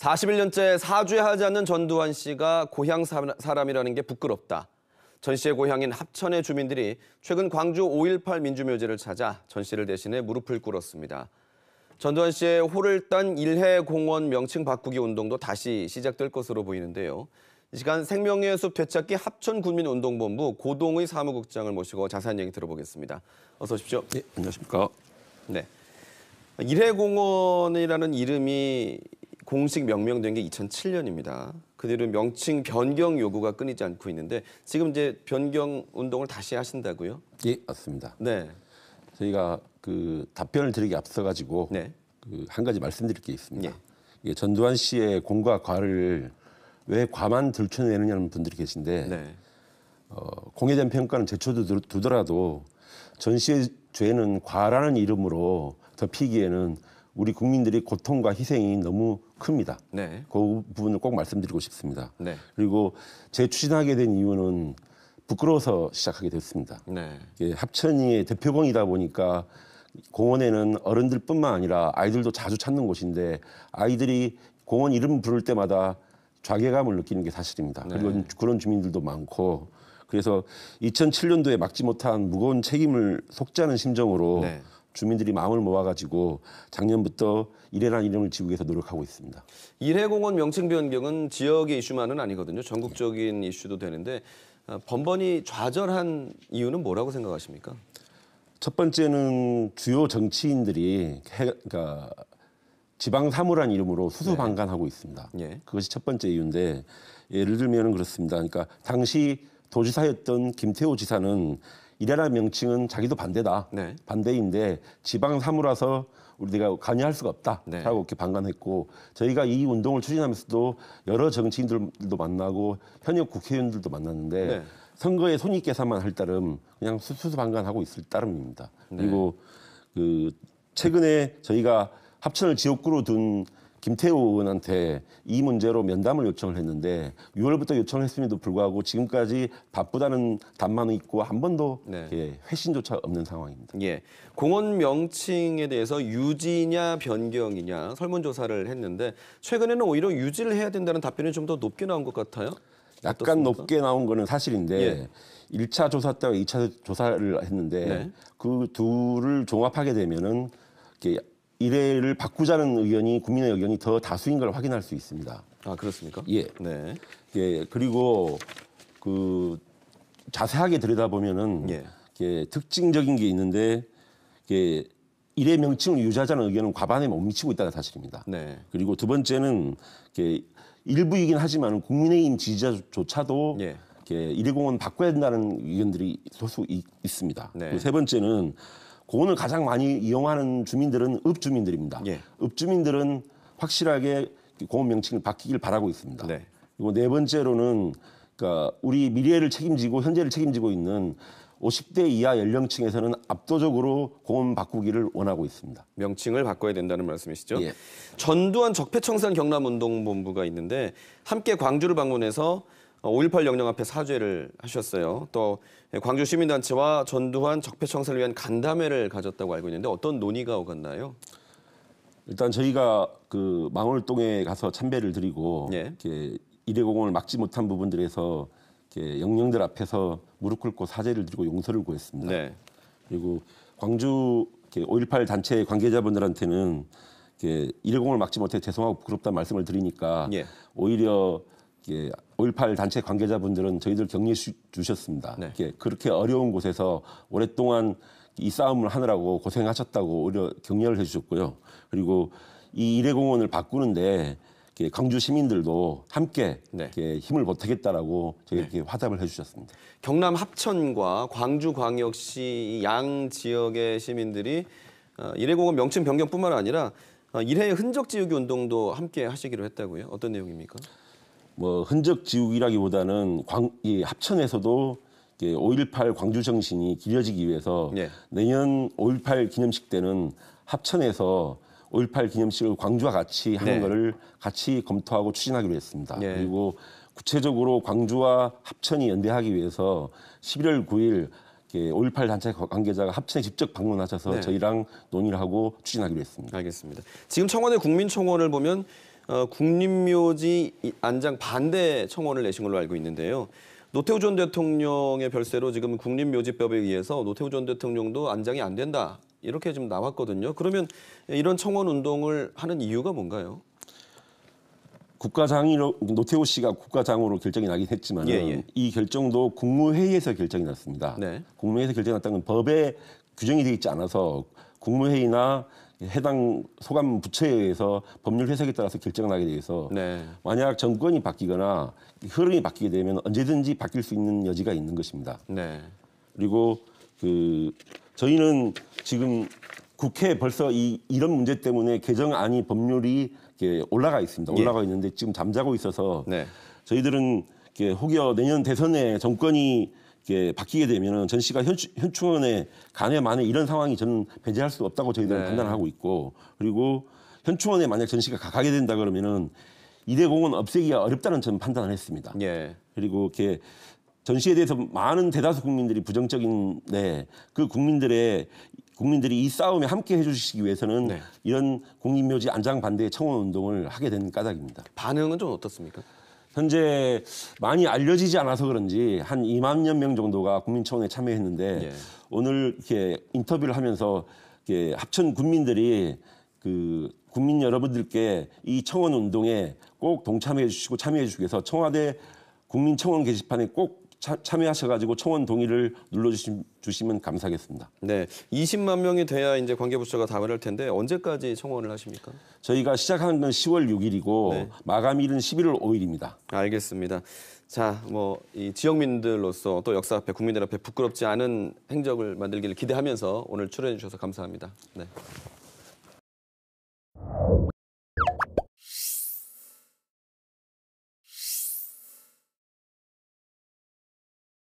41년째 사죄하지 않는 전두환 씨가 고향 사람이라는 게 부끄럽다. 전 씨의 고향인 합천의 주민들이 최근 광주 5.18 민주묘지를 찾아 전 씨를 대신해 무릎을 꿇었습니다. 전두환 씨의 호를 딴 일해공원 명칭 바꾸기 운동도 다시 시작될 것으로 보이는데요. 이 시간 생명의 숲 되찾기 합천군민운동본부 고동의 사무국장을 모시고 자세한 얘기 들어보겠습니다. 어서 오십시오. 네, 안녕하십니까. 네, 일해공원이라는 이름이 공식 명명된 게 2007년입니다. 그 뒤로 명칭 변경 요구가 끊이지 않고 있는데 지금 이제 변경 운동을 다시 하신다고요? 예, 맞습니다. 네. 저희가 그 답변을 드리기 앞서 가지고 네. 한 가지 말씀드릴 게 있습니다. 예. 이게 전두환 씨의 공과 과를 왜 과만 들춰내느냐는 분들이 계신데 네. 공에 대한 평가는 제쳐도 두더라도 전 씨의 죄는 과라는 이름으로 덮이기에는 우리 국민들의 고통과 희생이 너무 큽니다. 네. 그 부분을 꼭 말씀드리고 싶습니다. 네. 그리고 재추진하게 된 이유는 부끄러워서 시작하게 됐습니다. 네. 합천이 대표공이다 보니까 공원에는 어른들뿐만 아니라 아이들도 자주 찾는 곳인데 아이들이 공원 이름 부를 때마다 좌괴감을 느끼는 게 사실입니다. 네. 그리고 그런 주민들도 많고 그래서 2007년도에 막지 못한 무거운 책임을 속자는 심정으로 네. 주민들이 마음을 모아가지고 작년부터 일해라는 이름을 지우기 위해서 노력하고 있습니다. 일해공원 명칭 변경은 지역의 이슈만은 아니거든요. 전국적인 이슈도 되는데 번번이 좌절한 이유는 뭐라고 생각하십니까? 첫 번째는 주요 정치인들이 그러니까 지방 사무라는 이름으로 수수방관하고 있습니다. 예. 그것이 첫 번째 이유인데 예를 들면 그렇습니다. 그러니까 당시 도지사였던 김태호 지사는 일해라는 명칭은 자기도 반대다. 네. 반대인데 지방 사무라서 우리가 관여할 수가 없다라고 네. 이렇게 방관했고 저희가 이 운동을 추진하면서도 여러 정치인들도 만나고 현역 국회의원들도 만났는데 네. 선거에 손익계산만 할 따름 그냥 수수방관하고 있을 따름입니다. 네. 그리고 그 최근에 저희가 합천을 지역구로 둔 김태호 의원한테 이 문제로 면담을 요청을 했는데 6월부터 요청을 했음에도 불구하고 지금까지 바쁘다는 답만 있고 한 번도 네. 회신조차 없는 상황입니다. 예. 공원 명칭에 대해서 유지냐 변경이냐 설문조사를 했는데 최근에는 오히려 유지를 해야 된다는 답변이 좀 더 높게 나온 것 같아요. 약간 어떻습니까? 높게 나온 거는 사실인데 예. 1차 조사 때와 2차 조사를 했는데 네. 그 둘을 종합하게 되면은 이렇게 일회를 바꾸자는 의견이 국민의 의견이 더 다수인 걸 확인할 수 있습니다. 아, 그렇습니까? 예. 네. 예. 그리고 그 자세하게 들여다보면은 예. 특징적인 게 있는데 일회 명칭을 유지하자는 의견은 과반에 못 미치고 있다는 사실입니다. 네. 그리고 두 번째는 일부이긴 하지만 국민의힘 지지자조차도 예. 일회공원 바꿔야 된다는 의견들이 소수 있습니다. 네. 그리고 세 번째는 공원을 가장 많이 이용하는 주민들은 읍주민들입니다. 예. 읍주민들은 확실하게 공원 명칭을 바뀌길 바라고 있습니다. 네. 그리고 네 번째로는 그러니까 우리 미래를 책임지고 현재를 책임지고 있는 50대 이하 연령층에서는 압도적으로 공원 바꾸기를 원하고 있습니다. 명칭을 바꿔야 된다는 말씀이시죠? 예. 전두환 적폐청산 경남운동본부가 있는데 함께 광주를 방문해서 5.18 영령 앞에 사죄를 하셨어요. 또 광주 시민단체와 전두환 적폐청산을 위한 간담회를 가졌다고 알고 있는데 어떤 논의가 오갔나요? 일단 저희가 그 망월동에 가서 참배를 드리고 예. 일회공원을 막지 못한 부분들에서 영령들 앞에서 무릎 꿇고 사죄를 드리고 용서를 구했습니다. 네. 그리고 광주 5.18 단체 관계자분들한테는 일회공원을 막지 못해 죄송하고 부끄럽다는 말씀을 드리니까 예. 오히려 5.18 단체 관계자분들은 저희들 격려해 주셨습니다. 네. 그렇게 어려운 곳에서 오랫동안 이 싸움을 하느라고 고생하셨다고 오히려 격려를 해주셨고요. 그리고 이 일회공원을 바꾸는데 광주 시민들도 함께 네. 힘을 보태겠다라고 저희에게 화답을 해주셨습니다. 경남 합천과 광주광역시 양 지역의 시민들이 일회공원 명칭 변경뿐만 아니라 일회의 흔적 지우기 운동도 함께 하시기로 했다고요? 어떤 내용입니까? 뭐 흔적 지우기라기보다는 이 합천에서도 5.18 광주 정신이 길려지기 위해서 예. 내년 5.18 기념식 때는 합천에서 5.18 기념식을 광주와 같이 하는 네. 거를 같이 검토하고 추진하기로 했습니다. 예. 그리고 구체적으로 광주와 합천이 연대하기 위해서 11월 9일 5.18 단체 관계자가 합천에 직접 방문하셔서 네. 저희랑 논의를 하고 추진하기로 했습니다. 알겠습니다. 지금 청와대 국민청원을 보면 국립묘지 안장 반대 청원을 내신 걸로 알고 있는데요. 노태우 전 대통령의 별세로 지금 국립묘지법에 의해서 노태우 전 대통령도 안장이 안 된다. 이렇게 좀 나왔거든요. 그러면 이런 청원 운동을 하는 이유가 뭔가요? 국가장으로 노태우 씨가 국가장으로 결정이 나긴 했지만 이 결정도 국무회의에서 결정이 났습니다. 네. 국무회의에서 결정이 났다는 건 법에 규정이 되어 있지 않아서 국무회의나 해당 소관 부처에 의해서 법률 해석에 따라서 결정나게 돼서 네. 만약 정권이 바뀌거나 흐름이 바뀌게 되면 언제든지 바뀔 수 있는 여지가 있는 것입니다. 네. 그리고 저희는 지금 국회에 벌써 이런 문제 때문에 개정안이 법률이 이렇게 올라가 있습니다. 올라가 있는데 지금 잠자고 있어서 네. 저희들은 이렇게 혹여 내년 대선에 정권이 이렇게 바뀌게 되면 전 씨가 현충원에 간에 만에 이런 상황이 저는 배제할 수 없다고 저희들은 판단하고 있고, 그리고 현충원에 만약 전 씨가 가게 된다 그러면은 이대공원 없애기가 어렵다는 저는 판단을 했습니다. 예. 그리고 이렇게 전시에 대해서 많은 대다수 국민들이 부정적인데 그 국민들이 이 싸움에 함께 해주시기 위해서는 이런 국립묘지 안장 반대 청원 운동을 하게 된 까닭입니다. 반응은 좀 어떻습니까? 현재 많이 알려지지 않아서 그런지 한 2만 명 정도가 국민청원에 참여했는데 오늘 이렇게 인터뷰를 하면서 이렇게 합천 군민들이 국민 여러분들께 이 청원 운동에 꼭 동참해 주시고 참여해 주시기 위해서 청와대 국민청원 게시판에 꼭 참여하셔가지고 청원 동의를 눌러주시면 감사하겠습니다. 네, 20만 명이 돼야 이제 관계부처가 답을 할 텐데 언제까지 청원을 하십니까? 저희가 시작한 건 10월 6일이고 마감일은 11월 5일입니다. 알겠습니다. 자, 이 지역민들로서 또 역사 앞에 국민들 앞에 부끄럽지 않은 행적을 만들기를 기대하면서 오늘 출연해 주셔서 감사합니다. 네.